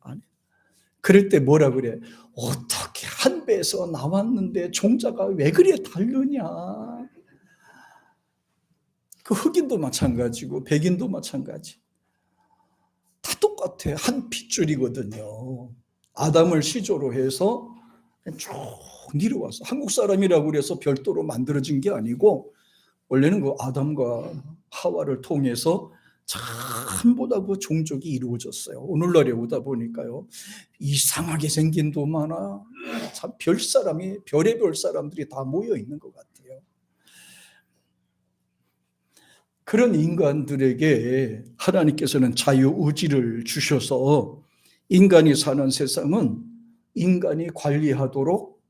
아니. 그럴 때 뭐라 그래? 어떻게 한 배에서 나왔는데 종자가 왜 그래 다르냐? 그 흑인도 마찬가지고 백인도 마찬가지. 다 똑같아. 한 핏줄이거든요. 아담을 시조로 해서 쭉 내려와서 한국 사람이라고 그래서 별도로 만들어진 게 아니고 원래는 그 아담과 하와를 통해서 전보다 그 종족이 이루어졌어요. 오늘날에 오다 보니까요, 이상하게 생긴 도 많아. 참 별의별 사람들이 다 모여 있는 것 같아요. 그런 인간들에게 하나님께서는 자유의지를 주셔서 인간이 사는 세상은 인간이 관리하도록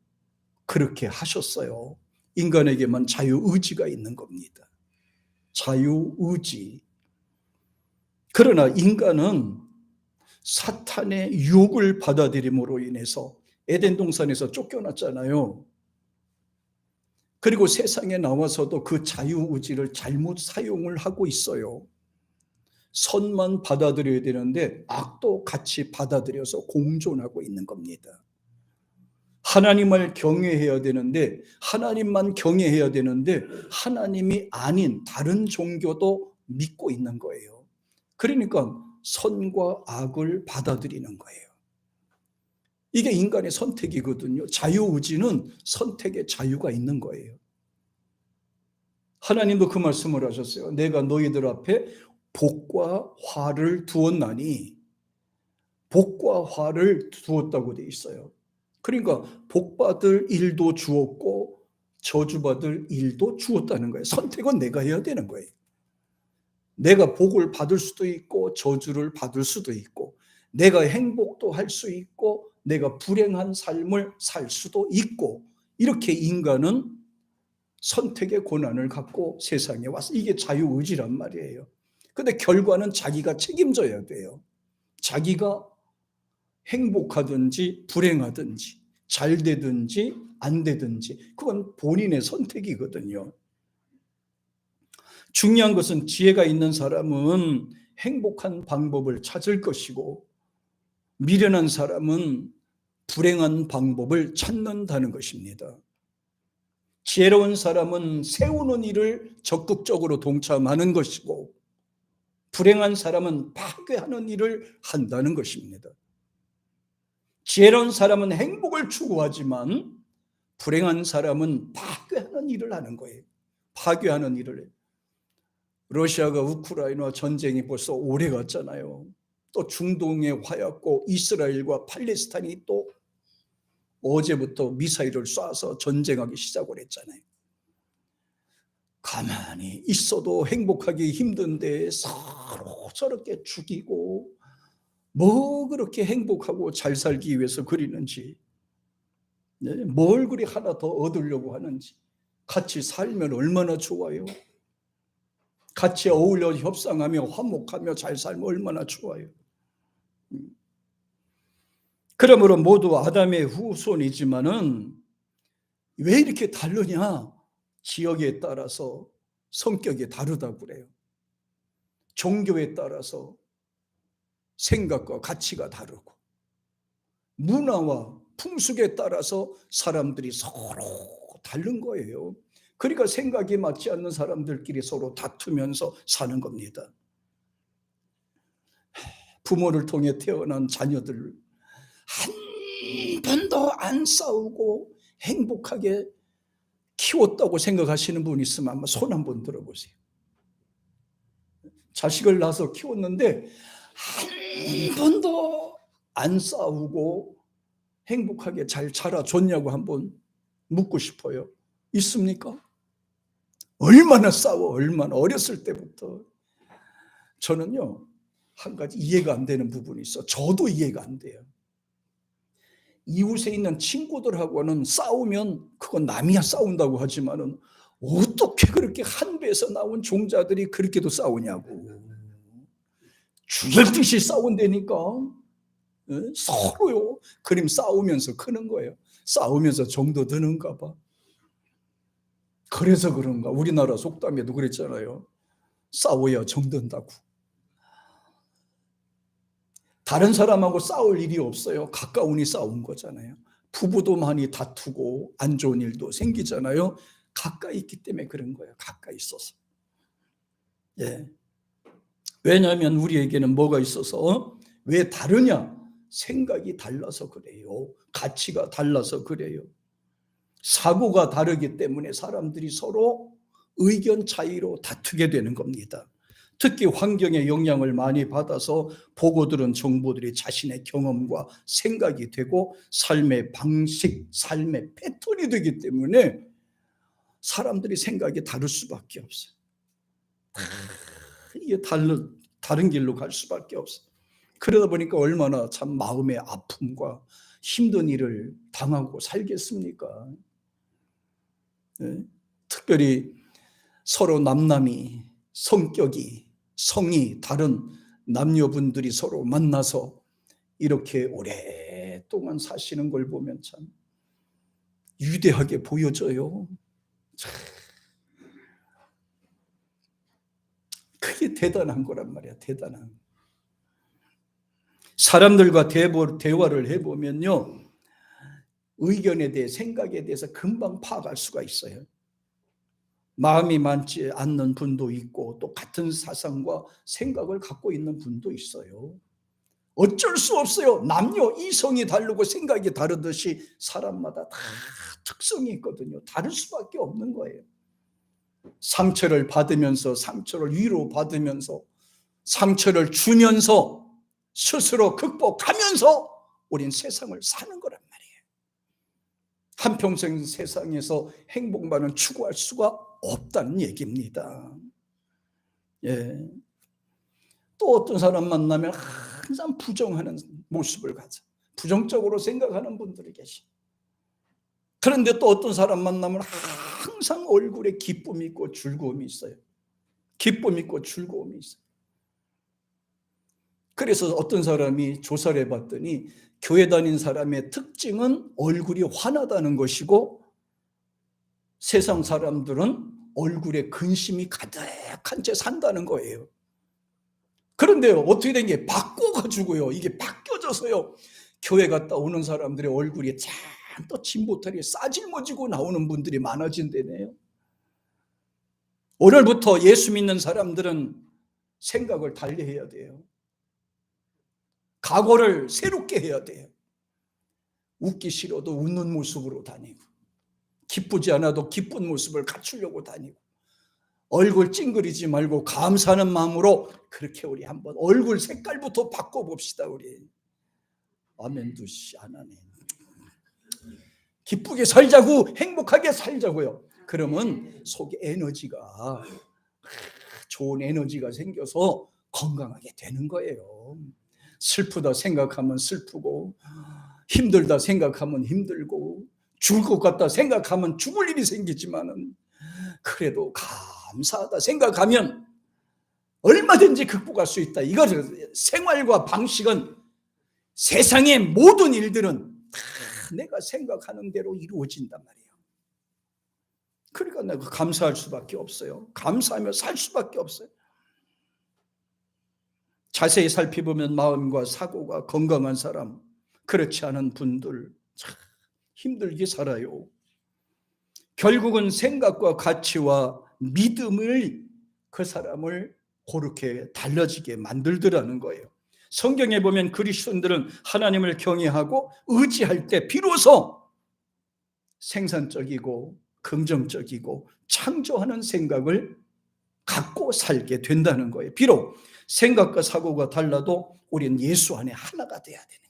그렇게 하셨어요. 인간에게만 자유의지가 있는 겁니다. 자유의지. 그러나 인간은 사탄의 유혹을 받아들임으로 인해서 에덴 동산에서 쫓겨났잖아요. 그리고 세상에 나와서도 그 자유의지를 잘못 사용을 하고 있어요. 선만 받아들여야 되는데 악도 같이 받아들여서 공존하고 있는 겁니다. 하나님을 경외해야 되는데 하나님만 경외해야 되는데 하나님이 아닌 다른 종교도 믿고 있는 거예요. 그러니까 선과 악을 받아들이는 거예요. 이게 인간의 선택이거든요. 자유의지는 선택의 자유가 있는 거예요. 하나님도 그 말씀을 하셨어요. 내가 너희들 앞에 복과 화를 두었나니, 복과 화를 두었다고 돼 있어요. 그러니까 복받을 일도 주었고 저주받을 일도 주었다는 거예요. 선택은 내가 해야 되는 거예요. 내가 복을 받을 수도 있고 저주를 받을 수도 있고 내가 행복도 할 수 있고 내가 불행한 삶을 살 수도 있고, 이렇게 인간은 선택의 권한을 갖고 세상에 왔어. 이게 자유의지란 말이에요. 근데 결과는 자기가 책임져야 돼요. 자기가 행복하든지 불행하든지 잘 되든지 안 되든지 그건 본인의 선택이거든요. 중요한 것은 지혜가 있는 사람은 행복한 방법을 찾을 것이고 미련한 사람은 불행한 방법을 찾는다는 것입니다. 지혜로운 사람은 세우는 일을 적극적으로 동참하는 것이고 불행한 사람은 파괴하는 일을 한다는 것입니다. 지혜로운 사람은 행복을 추구하지만 불행한 사람은 파괴하는 일을 하는 거예요. 파괴하는 일을 해요. 러시아가 우크라이나 전쟁이 벌써 오래 갔잖아요. 또 중동의 화약고 이스라엘과 팔레스타인이 또 어제부터 미사일을 쏴서 전쟁하기 시작을 했잖아요. 가만히 있어도 행복하기 힘든데 서로 저렇게 죽이고 뭐 그렇게 행복하고 잘 살기 위해서 그리는지, 뭘 그리 하나 더 얻으려고 하는지. 같이 살면 얼마나 좋아요. 같이 어울려 협상하며 화목하며 잘 살면 얼마나 좋아요. 그러므로 모두 아담의 후손이지만은 왜 이렇게 다르냐? 지역에 따라서 성격이 다르다고 그래요. 종교에 따라서 생각과 가치가 다르고 문화와 풍습에 따라서 사람들이 서로 다른 거예요. 그러니까 생각이 맞지 않는 사람들끼리 서로 다투면서 사는 겁니다. 부모를 통해 태어난 자녀들 한 번도 안 싸우고 행복하게 키웠다고 생각하시는 분 있으면 한번 손 한번 들어보세요. 자식을 낳아서 키웠는데 한 번도 안 싸우고 행복하게 잘 자라줬냐고 한번 묻고 싶어요. 있습니까? 얼마나 싸워, 얼마나 어렸을 때부터. 저는요, 한 가지 이해가 안 되는 부분이 있어. 저도 이해가 안 돼요. 이웃에 있는 친구들하고는 싸우면 그건 남이야 싸운다고 하지만은 어떻게 그렇게 한 배에서 나온 종자들이 그렇게도 싸우냐고. 죽일 듯이 싸운다니까. 서로요. 그림 싸우면서 크는 거예요. 싸우면서 정도 드는가 봐. 그래서 그런가. 우리나라 속담에도 그랬잖아요. 싸워야 정든다고. 다른 사람하고 싸울 일이 없어요. 가까우니 싸운 거잖아요. 부부도 많이 다투고 안 좋은 일도 생기잖아요. 가까이 있기 때문에 그런 거예요. 가까이 있어서. 예. 왜냐하면 우리에게는 뭐가 있어서 왜 다르냐? 생각이 달라서 그래요. 가치가 달라서 그래요. 사고가 다르기 때문에 사람들이 서로 의견 차이로 다투게 되는 겁니다. 특히 환경의 영향을 많이 받아서 보고 들은 정보들이 자신의 경험과 생각이 되고 삶의 방식, 삶의 패턴이 되기 때문에 사람들이 생각이 다를 수밖에 없어요. 이게 다른 길로 갈 수밖에 없어요. 그러다 보니까 얼마나 참 마음의 아픔과 힘든 일을 당하고 살겠습니까? 네? 특별히 서로 남남이 성격이 성이 다른 남녀분들이 서로 만나서 이렇게 오랫동안 사시는 걸 보면 참 위대하게 보여져요. 그게 대단한 거란 말이야. 대단한. 사람들과 대화를 해보면요, 의견에 대해 생각에 대해서 금방 파악할 수가 있어요. 마음이 맞지 않는 분도 있고 또 같은 사상과 생각을 갖고 있는 분도 있어요. 어쩔 수 없어요. 남녀 이성이 다르고 생각이 다르듯이 사람마다 다 특성이 있거든요. 다를 수밖에 없는 거예요. 상처를 받으면서 상처를 위로받으면서 상처를 주면서 스스로 극복하면서 우린 세상을 사는 거란 말이에요. 한평생 세상에서 행복만은 추구할 수가 없다는 얘기입니다. 예. 또 어떤 사람 만나면 항상 부정하는 모습을 가져. 부정적으로 생각하는 분들이 계시. 그런데 또 어떤 사람 만나면 항상 얼굴에 기쁨이 있고 즐거움이 있어요. 기쁨이 있고 즐거움이 있어요. 그래서 어떤 사람이 조사를 해봤더니 교회 다닌 사람의 특징은 얼굴이 환하다는 것이고 세상 사람들은 얼굴에 근심이 가득한 채 산다는 거예요. 그런데 어떻게 된 게 바꿔가지고요. 이게 바뀌어져서요. 교회 갔다 오는 사람들의 얼굴이 또 진보털이 싸질머지고 나오는 분들이 많아진다네요. 오늘부터 예수 믿는 사람들은 생각을 달리해야 돼요. 각오를 새롭게 해야 돼요. 웃기 싫어도 웃는 모습으로 다니고 기쁘지 않아도 기쁜 모습을 갖추려고 다니고 얼굴 찡그리지 말고 감사하는 마음으로 그렇게 우리 한번 얼굴 색깔부터 바꿔봅시다. 우리 아멘두시 아멘. 기쁘게 살자고 행복하게 살자고요. 그러면 속에 에너지가 좋은 에너지가 생겨서 건강하게 되는 거예요. 슬프다 생각하면 슬프고 힘들다 생각하면 힘들고 죽을 것 같다 생각하면 죽을 일이 생기지만은 그래도 감사하다 생각하면 얼마든지 극복할 수 있다. 이거는 생활과 방식은 세상의 모든 일들은 다 내가 생각하는 대로 이루어진단 말이에요. 그러니까 내가 감사할 수밖에 없어요. 감사하며 살 수밖에 없어요. 자세히 살펴보면 마음과 사고가 건강한 사람, 그렇지 않은 분들 참 힘들게 살아요. 결국은 생각과 가치와 믿음을 그 사람을 그렇게 달라지게 만들더라는 거예요. 성경에 보면 그리스도인들은 하나님을 경외하고 의지할 때 비로소 생산적이고 긍정적이고 창조하는 생각을 갖고 살게 된다는 거예요. 비록 생각과 사고가 달라도 우리는 예수 안에 하나가 돼야 되는 거예요.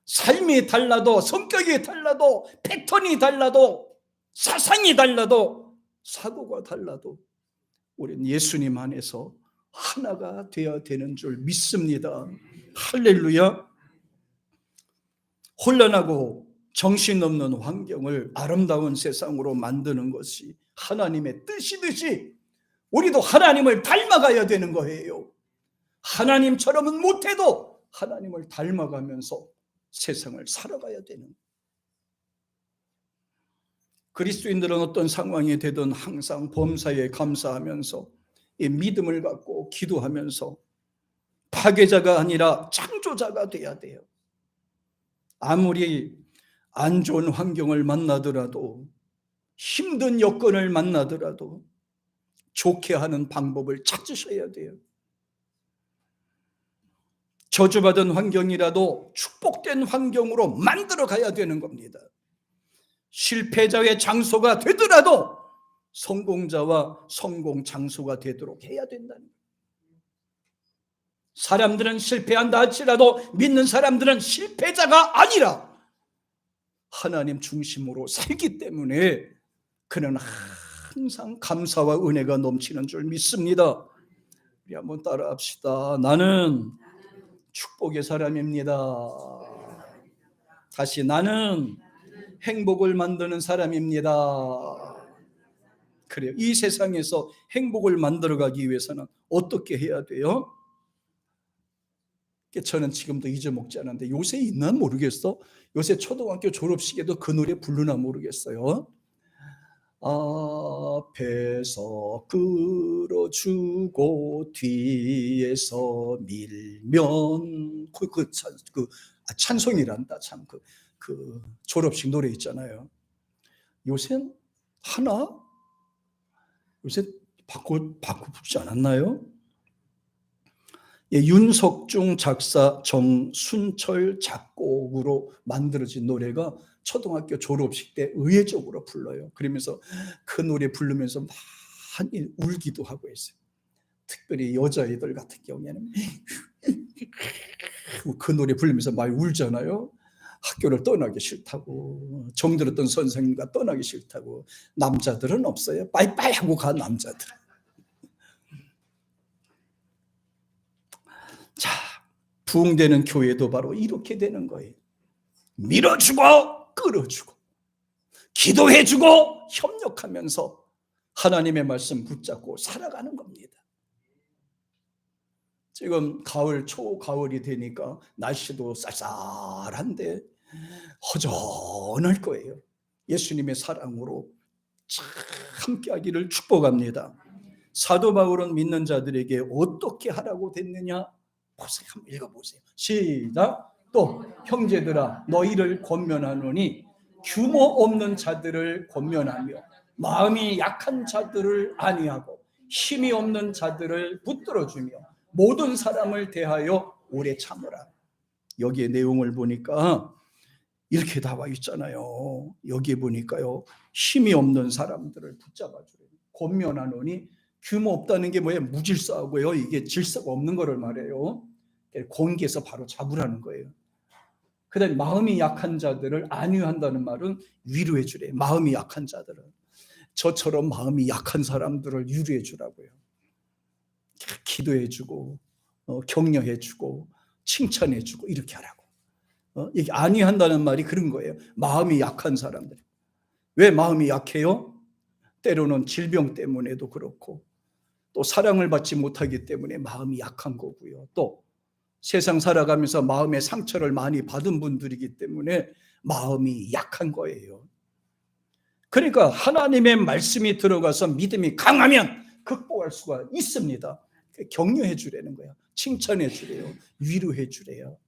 삶이 달라도 성격이 달라도 패턴이 달라도 사상이 달라도 사고가 달라도 우리는 예수님 안에서 하나가 되어야 되는 줄 믿습니다. 할렐루야. 혼란하고 정신없는 환경을 아름다운 세상으로 만드는 것이 하나님의 뜻이듯이 우리도 하나님을 닮아가야 되는 거예요. 하나님처럼은 못해도 하나님을 닮아가면서 세상을 살아가야 되는 거예요. 그리스도인들은 어떤 상황이 되든 항상 범사에 감사하면서 이 믿음을 갖고 기도하면서 파괴자가 아니라 창조자가 돼야 돼요. 아무리 안 좋은 환경을 만나더라도, 힘든 여건을 만나더라도 좋게 하는 방법을 찾으셔야 돼요. 저주받은 환경이라도 축복된 환경으로 만들어 가야 되는 겁니다. 실패자의 장소가 되더라도 성공자와 성공 장소가 되도록 해야 된다는 거예요. 사람들은 실패한다 할지라도 믿는 사람들은 실패자가 아니라 하나님 중심으로 살기 때문에 그는 항상 감사와 은혜가 넘치는 줄 믿습니다. 우리 한번 따라합시다. 나는 축복의 사람입니다. 다시, 나는 행복을 만드는 사람입니다. 그래요. 이 세상에서 행복을 만들어가기 위해서는 어떻게 해야 돼요? 저는 지금도 잊어먹지 않았는데 요새 있나 모르겠어. 요새 초등학교 졸업식에도 그 노래 부르나 모르겠어요. 앞에서 끌어주고 뒤에서 밀면 찬송이란다. 참 그 졸업식 노래 있잖아요. 요새 하나? 요새 바꿔 부르지 않았나요? 예, 윤석중 작사, 정순철 작곡으로 만들어진 노래가 초등학교 졸업식 때 의외적으로 불러요. 그러면서 그 노래 부르면서 많이 울기도 하고 있어요. 특별히 여자애들 같은 경우에는 그 노래 부르면서 많이 울잖아요. 학교를 떠나기 싫다고, 정들었던 선생님과 떠나기 싫다고. 남자들은 없어요. 빠이빠이 하고 간 남자들. 자, 부흥되는 교회도 바로 이렇게 되는 거예요. 밀어주고 끌어주고 기도해주고 협력하면서 하나님의 말씀 붙잡고 살아가는 겁니다. 지금 가을, 초가을이 되니까 날씨도 쌀쌀한데 허전할 거예요. 예수님의 사랑으로 함께하기를 축복합니다. 사도 바울은 믿는 자들에게 어떻게 하라고 됐느냐? 보세요. 한번 읽어보세요. 시작. 또 형제들아 너희를 권면하노니 규모 없는 자들을 권면하며 마음이 약한 자들을 안위하고 힘이 없는 자들을 붙들어주며 모든 사람을 대하여 오래 참으라. 여기에 내용을 보니까 이렇게 나와 있잖아요. 여기 보니까요, 힘이 없는 사람들을 붙잡아주래요. 권면하노니 규모 없다는 게 뭐예요? 무질서하고요. 이게 질서가 없는 거를 말해요. 공기에서 바로 잡으라는 거예요. 그다음에 마음이 약한 자들을 안위한다는 말은 위로해 주래요. 마음이 약한 자들은 저처럼 마음이 약한 사람들을 위로해 주라고요. 기도해 주고 격려해 주고 칭찬해 주고 이렇게 하라고. 이게 안위한다는 말이 그런 거예요. 마음이 약한 사람들. 왜 마음이 약해요? 때로는 질병 때문에도 그렇고 또 사랑을 받지 못하기 때문에 마음이 약한 거고요. 또 세상 살아가면서 마음의 상처를 많이 받은 분들이기 때문에 마음이 약한 거예요. 그러니까 하나님의 말씀이 들어가서 믿음이 강하면 극복할 수가 있습니다. 격려해 주라는 거야. 칭찬해 주래요. 위로해 주래요.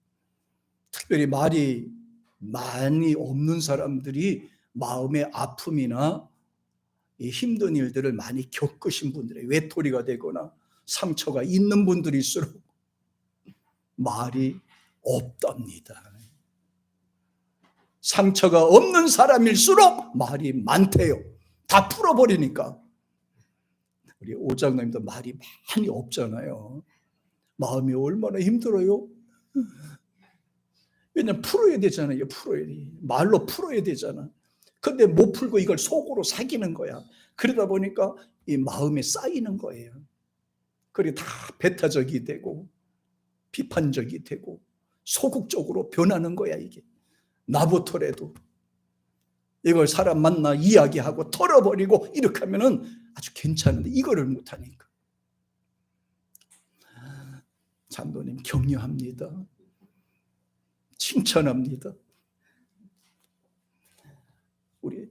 특별히 말이 많이 없는 사람들이 마음의 아픔이나 힘든 일들을 많이 겪으신 분들의 외톨이가 되거나 상처가 있는 분들일수록 말이 없답니다. 상처가 없는 사람일수록 말이 많대요. 다 풀어버리니까. 우리 오장님도 말이 많이 없잖아요. 마음이 얼마나 힘들어요? 왜냐면 풀어야 되잖아요. 풀어야 돼. 말로 풀어야 되잖아. 근데 못 풀고 이걸 속으로 새기는 거야. 그러다 보니까 이 마음에 쌓이는 거예요. 그리고 다 배타적이 되고 비판적이 되고 소극적으로 변하는 거야. 이게 나부터라도 이걸 사람 만나 이야기하고 털어버리고 이렇게 하면은 아주 괜찮은데 이거를 못하니까. 장로님 격려합니다. 칭찬합니다. 우리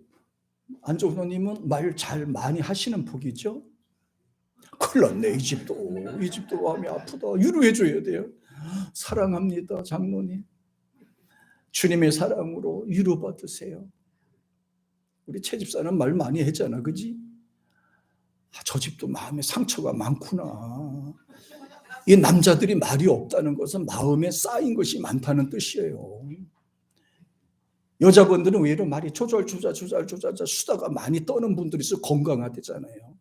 안종노님은 말 잘 많이 하시는 복이죠. 큰일 났네. 이집도 마음이 아프다. 위로해 줘야 돼요. 사랑합니다, 장로님. 주님의 사랑으로 위로받으세요. 우리 최 집사는 말 많이 했잖아, 그지? 저 집도 마음에 상처가 많구나. 이 남자들이 말이 없다는 것은 마음에 쌓인 것이 많다는 뜻이에요. 여자분들은 의외로 말이 조절조절 수다가 많이 떠는 분들이 있어 건강하대잖아요.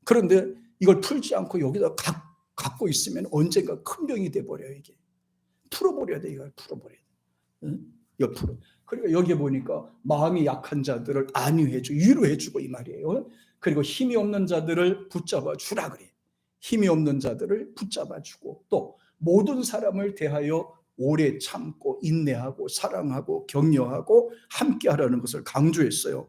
그런데 이걸 풀지 않고 여기다 갖고 있으면 언젠가 큰 병이 돼버려요. 이게 풀어버려야 돼. 이걸 풀어버려야 돼. 응? 옆으로. 그러니까 여기 보니까 마음이 약한 자들을 안위해주고 위로해주고 이 말이에요. 그리고 힘이 없는 자들을 붙잡아 주라 그래. 힘이 없는 자들을 붙잡아 주고 또 모든 사람을 대하여 오래 참고 인내하고 사랑하고 격려하고 함께하라는 것을 강조했어요.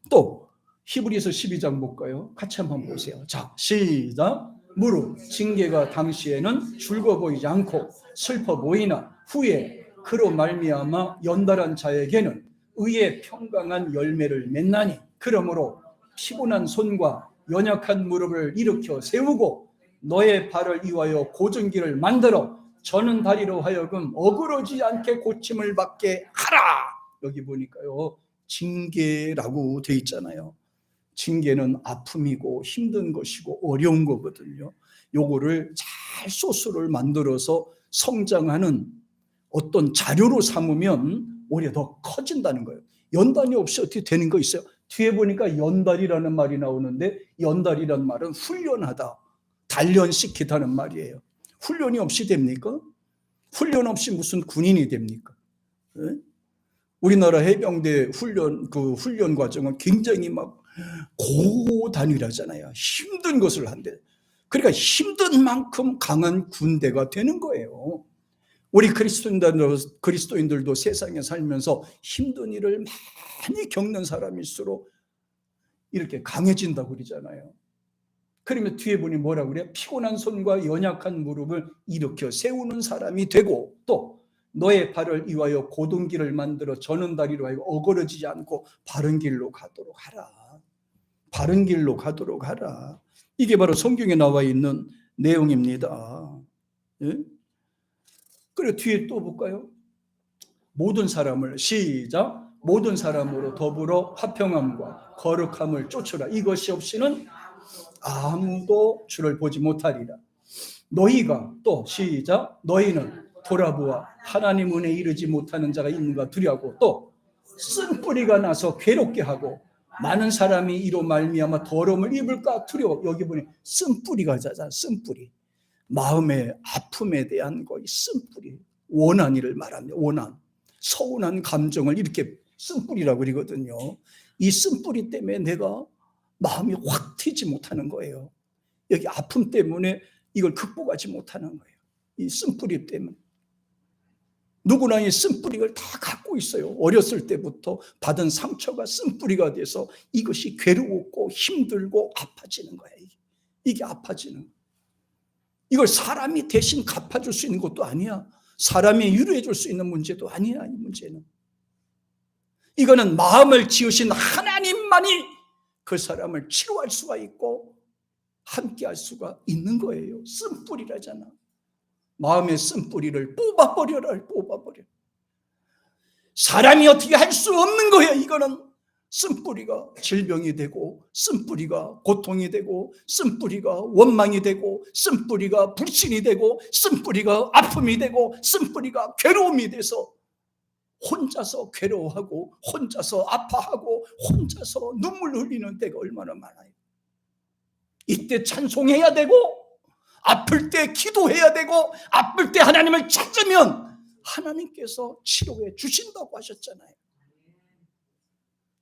또 히브리서 12장 볼까요? 같이 한번 보세요. 자, 시작. 무릇 징계가 당시에는 즐거워 보이지 않고 슬퍼 보이나 후에 그로 말미암아 연달한 자에게는 의의 평강한 열매를 맺나니 그러므로 피곤한 손과 연약한 무릎을 일으켜 세우고 너의 발을 이와여 고전 길을 만들어 저는 다리로 하여금 어그러지 않게 고침을 받게 하라. 여기 보니까요 징계라고 돼 있잖아요. 징계는 아픔이고 힘든 것이고 어려운 거거든요. 요거를 잘 소스를 만들어서 성장하는 어떤 자료로 삼으면 오히려 더 커진다는 거예요. 연단이 없이 어떻게 되는 거 있어요? 뒤에 보니까 연달이라는 말이 나오는데 연달이라는 말은 훈련하다, 단련시키다는 말이에요. 훈련이 없이 됩니까? 훈련 없이 무슨 군인이 됩니까? 네? 우리나라 해병대 훈련 과정은 굉장히 막 고단위라잖아요. 힘든 것을 한대. 그러니까 힘든 만큼 강한 군대가 되는 거예요. 우리 그리스도인들도 세상에 살면서 힘든 일을 많이 겪는 사람일수록 이렇게 강해진다고 그러잖아요. 그러면 뒤에 보니 뭐라고 그래요? 피곤한 손과 연약한 무릎을 일으켜 세우는 사람이 되고 또 너의 발을 이와여 고든 길을 만들어 저는 다리로 하여 어그러지지 않고 바른 길로 가도록 하라. 바른 길로 가도록 하라. 이게 바로 성경에 나와 있는 내용입니다. 예? 그리고 뒤에 또 볼까요? 모든 사람을 시작. 모든 사람으로 더불어 화평함과 거룩함을 쫓으라. 이것이 없이는 아무도 주를 보지 못하리라. 너희가 또 시작. 너희는 돌아보아 하나님 은혜에 이르지 못하는 자가 있는가 두려하고 또 쓴뿌리가 나서 괴롭게 하고 많은 사람이 이로 말미암아 더러움을 입을까 두려워. 여기 보니 쓴뿌리가 자자. 쓴뿌리. 마음의 아픔에 대한 거의 쓴뿌리. 원한이를 말합니다. 원한. 서운한 감정을 이렇게 쓴뿌리라고 그러거든요. 이 쓴뿌리 때문에 내가 마음이 확 튀지 못하는 거예요. 여기 아픔 때문에 이걸 극복하지 못하는 거예요. 이 쓴뿌리 때문에. 누구나 이 쓴뿌리를 다 갖고 있어요. 어렸을 때부터 받은 상처가 쓴뿌리가 돼서 이것이 괴로웠고 힘들고 아파지는 거예요. 이게 아파지는 거예요. 이걸 사람이 대신 갚아줄 수 있는 것도 아니야. 사람이 위로해 줄 수 있는 문제도 아니야. 이 문제는. 이거는 마음을 지으신 하나님만이 그 사람을 치료할 수가 있고 함께 할 수가 있는 거예요. 쓴뿌리라잖아. 마음의 쓴뿌리를 뽑아버려라. 뽑아버려. 사람이 어떻게 할 수 없는 거예요. 이거는 쓴뿌리가 질병이 되고 쓴뿌리가 고통이 되고 쓴뿌리가 원망이 되고 쓴뿌리가 불신이 되고 쓴뿌리가 아픔이 되고 쓴뿌리가 괴로움이 돼서 혼자서 괴로워하고 혼자서 아파하고 혼자서 눈물 흘리는 때가 얼마나 많아요. 이때 찬송해야 되고 아플 때 기도해야 되고 아플 때 하나님을 찾으면 하나님께서 치료해 주신다고 하셨잖아요.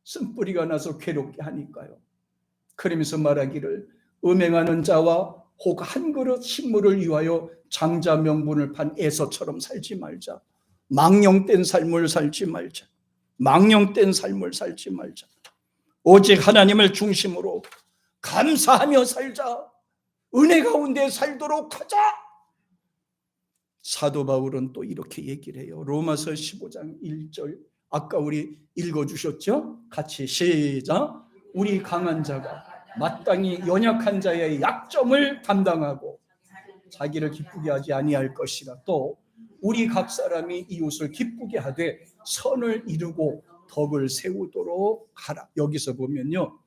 쓴뿌리가 나서 괴롭게 하니까요. 그러면서 말하기를 음행하는 자와 혹 한 그릇 식물을 위하여 장자 명분을 판 에서처럼 살지 말자. 망령된 삶을 살지 말자. 망령된 삶을 살지 말자. 오직 하나님을 중심으로 감사하며 살자. 은혜 가운데 살도록 하자. 사도 바울은 또 이렇게 얘기를 해요. 로마서 15장 1절 아까 우리 읽어주셨죠? 같이 시작. 우리 강한 자가 마땅히 연약한 자의 약점을 담당하고 자기를 기쁘게 하지 아니할 것이라. 또 우리 각 사람이 이웃을 기쁘게 하되 선을 이루고 덕을 세우도록 하라. 여기서 보면요,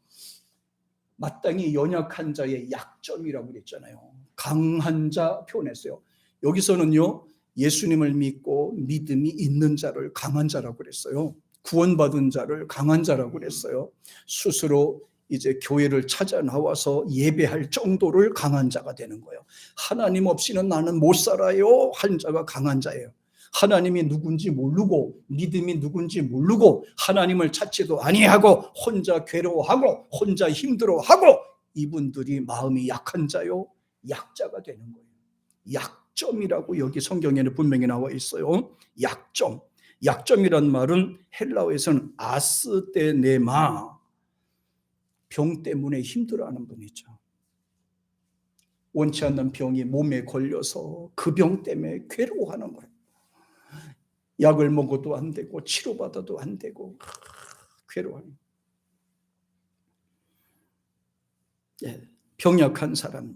마땅히 연약한 자의 약점이라고 그랬잖아요. 강한 자 표현했어요. 여기서는요, 예수님을 믿고 믿음이 있는 자를 강한 자라고 그랬어요. 구원받은 자를 강한 자라고 그랬어요. 스스로 이제 교회를 찾아 나와서 예배할 정도를 강한 자가 되는 거예요. 하나님 없이는 나는 못 살아요 한 자가 강한 자예요. 하나님이 누군지 모르고 믿음이 누군지 모르고 하나님을 찾지도 아니하고 혼자 괴로워하고 혼자 힘들어하고, 이분들이 마음이 약한 자요, 약자가 되는 거예요. 약점이라고 여기 성경에는 분명히 나와 있어요. 약점. 약점이란 말은 헬라어에서는 아스테네마, 병 때문에 힘들어하는 분이죠. 원치 않는 병이 몸에 걸려서 그 병 때문에 괴로워하는 거예요. 약을 먹어도 안 되고 치료받아도 안 되고 괴로워하는. 병약한 사람,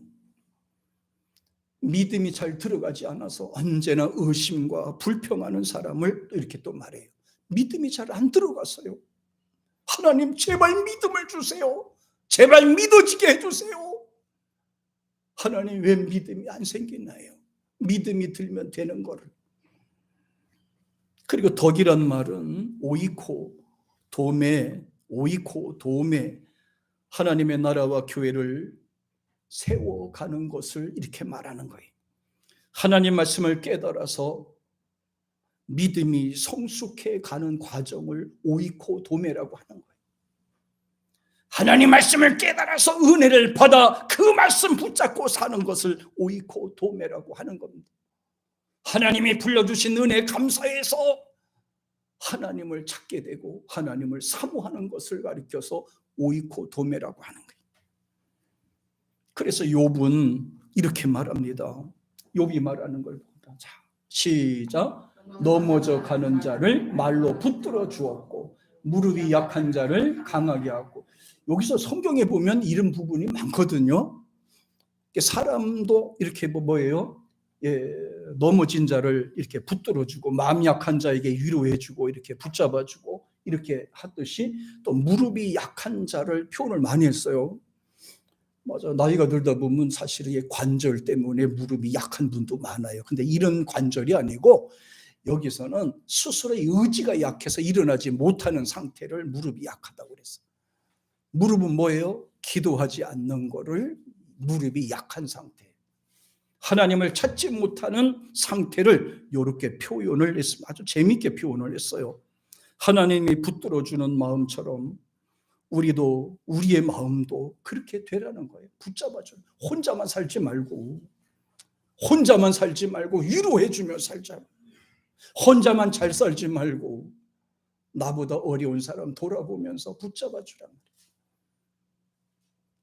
믿음이 잘 들어가지 않아서 언제나 의심과 불평하는 사람을 이렇게 또 말해요. 믿음이 잘 안 들어갔어요. 하나님 제발 믿음을 주세요. 제발 믿어지게 해주세요. 하나님 왜 믿음이 안 생기나요? 믿음이 들면 되는 거를. 그리고 덕이란 말은 오이코 도메, 오이코 도메, 하나님의 나라와 교회를 세워가는 것을 이렇게 말하는 거예요. 하나님 말씀을 깨달아서 믿음이 성숙해 가는 과정을 오이코 도메라고 하는 거예요. 하나님 말씀을 깨달아서 은혜를 받아 그 말씀 붙잡고 사는 것을 오이코 도메라고 하는 겁니다. 하나님이 불러주신 은혜 감사해서 하나님을 찾게 되고 하나님을 사모하는 것을 가리켜서 오이코 도메라고 하는 거예요. 그래서 욥은 이렇게 말합니다. 욥이 말하는 걸 보다. 자, 시작. 넘어져 가는 자를 말로 붙들어 주었고 무릎이 약한 자를 강하게 하고. 여기서 성경에 보면 이런 부분이 많거든요. 사람도 이렇게 뭐예요? 넘어진 자를 이렇게 붙들어주고 마음 약한 자에게 위로해주고 이렇게 붙잡아주고 이렇게 하듯이 또 무릎이 약한 자를 표현을 많이 했어요. 맞아, 나이가 들다 보면 사실 이 관절 때문에 무릎이 약한 분도 많아요. 근데 이런 관절이 아니고 여기서는 스스로의 의지가 약해서 일어나지 못하는 상태를 무릎이 약하다고 그랬어요. 무릎은 뭐예요? 기도하지 않는 거를 무릎이 약한 상태, 하나님을 찾지 못하는 상태를 이렇게 표현을 했습니다. 아주 재미있게 표현을 했어요. 하나님이 붙들어주는 마음처럼 우리도, 우리의 마음도 그렇게 되라는 거예요. 붙잡아줘. 혼자만 살지 말고, 혼자만 살지 말고 위로해주며 살자. 혼자만 잘 살지 말고 나보다 어려운 사람 돌아보면서 붙잡아주란 말이에요.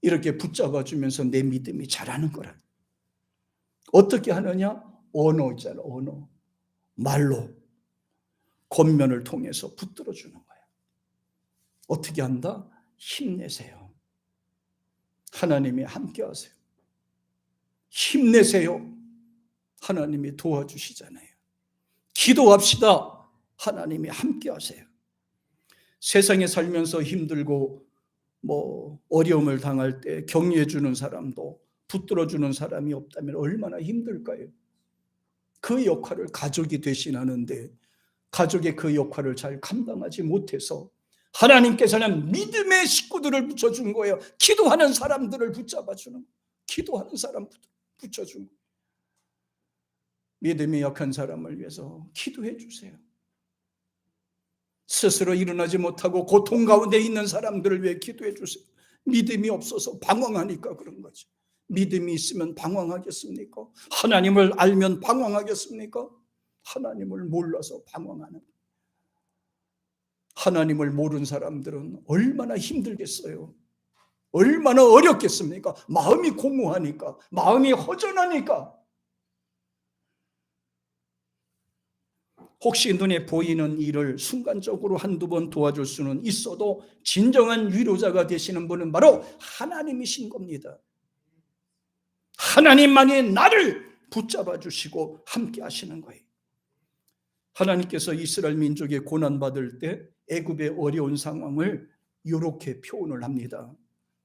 이렇게 붙잡아주면서 내 믿음이 자라는 거란. 어떻게 하느냐? 언어 있잖아, 언어. 말로, 권면을 통해서 붙들어주는 거예요. 어떻게 한다? 힘내세요. 하나님이 함께 하세요. 힘내세요. 하나님이 도와주시잖아요. 기도합시다. 하나님이 함께 하세요. 세상에 살면서 힘들고 어려움을 당할 때 격려해 주는 사람도 붙들어 주는 사람이 없다면 얼마나 힘들까요? 그 역할을 가족이 대신하는데 가족의 그 역할을 잘 감당하지 못해서 하나님께서는 믿음의 식구들을 붙여준 거예요. 기도하는 사람들을 붙잡아주는 거예요. 기도하는 사람 붙여준 거예요. 믿음이 약한 사람을 위해서 기도해 주세요. 스스로 일어나지 못하고 고통 가운데 있는 사람들을 위해 기도해 주세요. 믿음이 없어서 방황하니까 그런 거죠. 믿음이 있으면 방황하겠습니까? 하나님을 알면 방황하겠습니까? 하나님을 몰라서 방황하는. 하나님을 모르는 사람들은 얼마나 힘들겠어요. 얼마나 어렵겠습니까? 마음이 공허하니까, 마음이 허전하니까. 혹시 눈에 보이는 일을 순간적으로 한두 번 도와줄 수는 있어도 진정한 위로자가 되시는 분은 바로 하나님이신 겁니다. 하나님만이 나를 붙잡아 주시고 함께 하시는 거예요. 하나님께서 이스라엘 민족이 고난받을 때 애굽의 어려운 상황을 이렇게 표현을 합니다.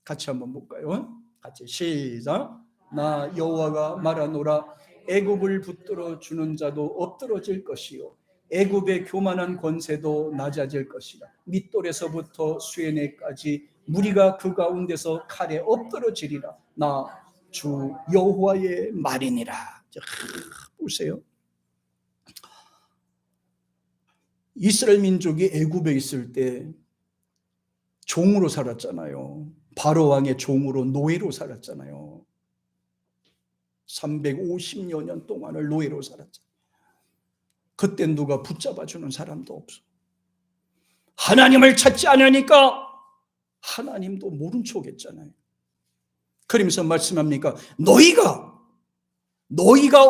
같이 한번 볼까요? 같이 시작. 나 여호와가 말하노라. 애굽을 붙들어 주는 자도 엎드러질 것이요 애굽의 교만한 권세도 낮아질 것이다. 밑돌에서부터 수에네까지 무리가 그 가운데서 칼에 엎드러지리라. 나 주 여호와의 말이니라. 보세요. 이스라엘 민족이 애굽에 있을 때 종으로 살았잖아요. 바로 왕의 종으로 노예로 살았잖아요. 350여 년 동안을 노예로 살았잖아요. 그때 누가 붙잡아주는 사람도 없어. 하나님을 찾지 않으니까 하나님도 모른 척했잖아요. 그러면서 말씀합니까? 너희가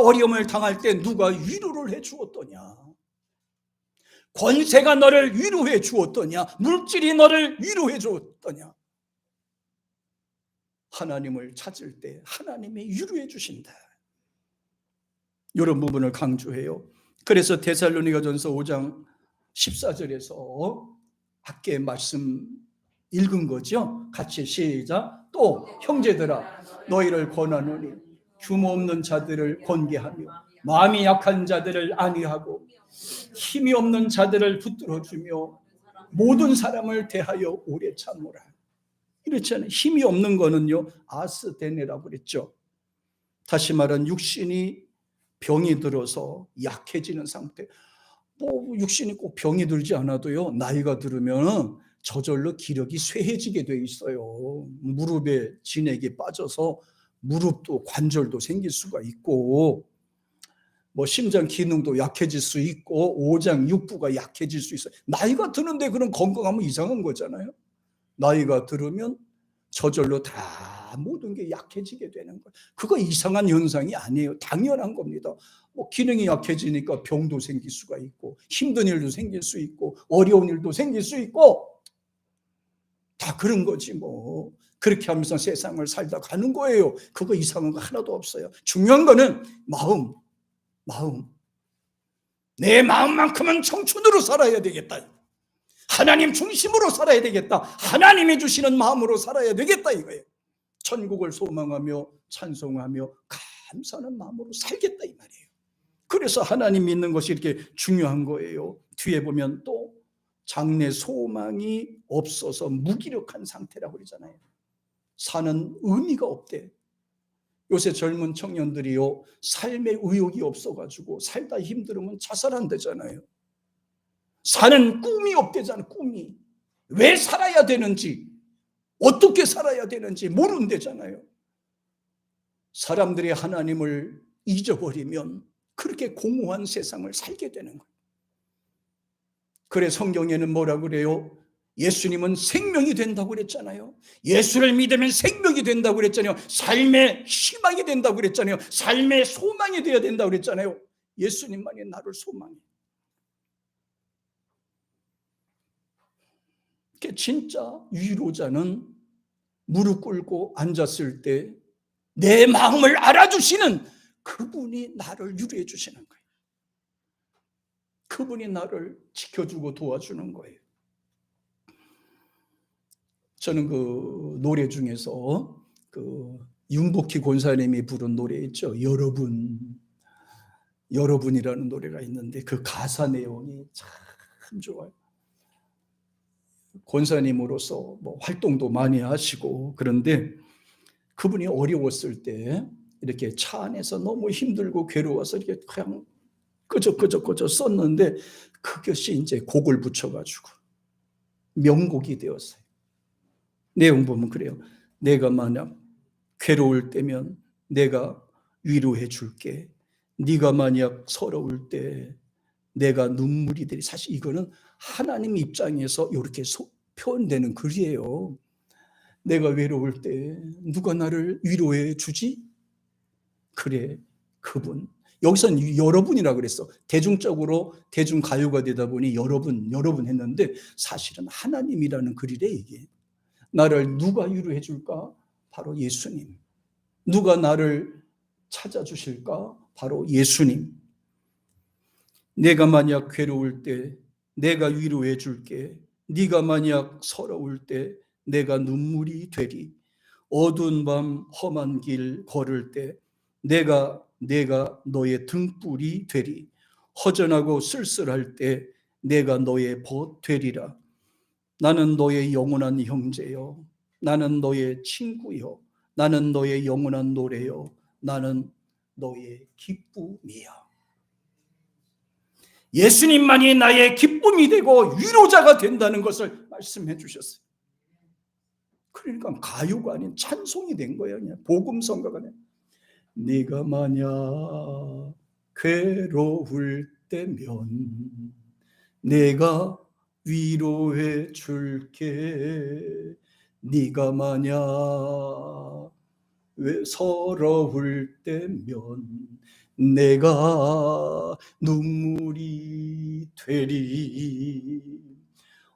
어려움을 당할 때 누가 위로를 해 주었더냐? 권세가 너를 위로해 주었더냐? 물질이 너를 위로해 주었더냐? 하나님을 찾을 때 하나님이 위로해 주신다. 이런 부분을 강조해요. 그래서 데살로니가전서 5장 14절에서 아까 말씀 읽은 거죠. 같이 시작. 또 형제들아 너희를 권하노니 규모 없는 자들을 권계하며 마음이 약한 자들을 안위하고 힘이 없는 자들을 붙들어주며 모든 사람을 대하여 오래 참으라. 이렇잖아요. 힘이 없는 거는요 아스데네라고 그랬죠. 다시 말하면 육신이 병이 들어서 약해지는 상태. 육신이 꼭 병이 들지 않아도요 나이가 들으면 저절로 기력이 쇠해지게 돼 있어요. 무릎에 진액이 빠져서 무릎도 관절도 생길 수가 있고 심장 기능도 약해질 수 있고 오장 육부가 약해질 수 있어요. 나이가 드는데 그런 건강하면 이상한 거잖아요. 나이가 들으면 저절로 다 모든 게 약해지게 되는 거예요. 그거 이상한 현상이 아니에요. 당연한 겁니다. 기능이 약해지니까 병도 생길 수가 있고 힘든 일도 생길 수 있고 어려운 일도 생길 수 있고 다 그런 거지 뭐. 그렇게 하면서 세상을 살다 가는 거예요. 그거 이상한 거 하나도 없어요. 중요한 거는 마음. 내 마음만큼은 청춘으로 살아야 되겠다. 하나님 중심으로 살아야 되겠다. 하나님이 주시는 마음으로 살아야 되겠다 이거예요. 천국을 소망하며 찬송하며 감사하는 마음으로 살겠다 이 말이에요. 그래서 하나님 믿는 것이 이렇게 중요한 거예요. 뒤에 보면 또 장래 소망이 없어서 무기력한 상태라고 그러잖아요. 사는 의미가 없대. 요새 젊은 청년들이요 삶의 의욕이 없어가지고 살다 힘들으면 자살한대잖아요. 사는 꿈이 없대잖아요. 꿈이 왜 살아야 되는지 어떻게 살아야 되는지 모른대잖아요. 사람들이 하나님을 잊어버리면 그렇게 공허한 세상을 살게 되는 거예요. 그래 성경에는 뭐라 그래요? 예수님은 생명이 된다고 그랬잖아요. 예수를 믿으면 생명이 된다고 그랬잖아요. 삶의 희망이 된다고 그랬잖아요. 삶의 소망이 되어야 된다고 그랬잖아요. 예수님만이 나를 소망해. 진짜 위로자는 무릎 꿇고 앉았을 때 내 마음을 알아주시는 그분이 나를 위로해 주시는 거예요. 그분이 나를 지켜주고 도와주는 거예요. 저는 그 노래 중에서 윤복희 권사님이 부른 노래 있죠. 여러분이라는 노래가 있는데 그 가사 내용이 참 좋아요. 권사님으로서 활동도 많이 하시고 그런데 그분이 어려웠을 때 이렇게 차 안에서 너무 힘들고 괴로워서 이렇게 그냥 끄적끄적 썼는데 그것이 이제 곡을 붙여가지고 명곡이 되었어요. 내용 보면 그래요. 내가 만약 괴로울 때면 내가 위로해 줄게. 네가 만약 서러울 때 내가 눈물이 되리. 사실 이거는 하나님 입장에서 이렇게 표현되는 글이에요. 내가 외로울 때 누가 나를 위로해 주지? 그래, 그분 여기서는 여러분이라 그랬어. 대중적으로 대중 가요가 되다 보니 여러분 했는데 사실은 하나님이라는 글이래 이게. 나를 누가 위로해 줄까? 바로 예수님. 누가 나를 찾아주실까? 바로 예수님. 내가 만약 괴로울 때 내가 위로해 줄게. 네가 만약 서러울 때 내가 눈물이 되리. 어두운 밤 험한 길 걸을 때 내가 너의 등불이 되리. 허전하고 쓸쓸할 때 내가 너의 벗 되리라. 나는 너의 영원한 형제요. 나는 너의 친구요. 나는 너의 영원한 노래요. 나는 너의 기쁨이야. 예수님만이 나의 기쁨이 되고 위로자가 된다는 것을 말씀해 주셨어요. 그러니까 가요가 아닌 찬송이 된 거예요. 그냥 복음성가가 아니라. 네가 만약 괴로울 때면 내가 위로해 줄게. 네가 만약 왜 서러울 때면 내가 눈물이 되리.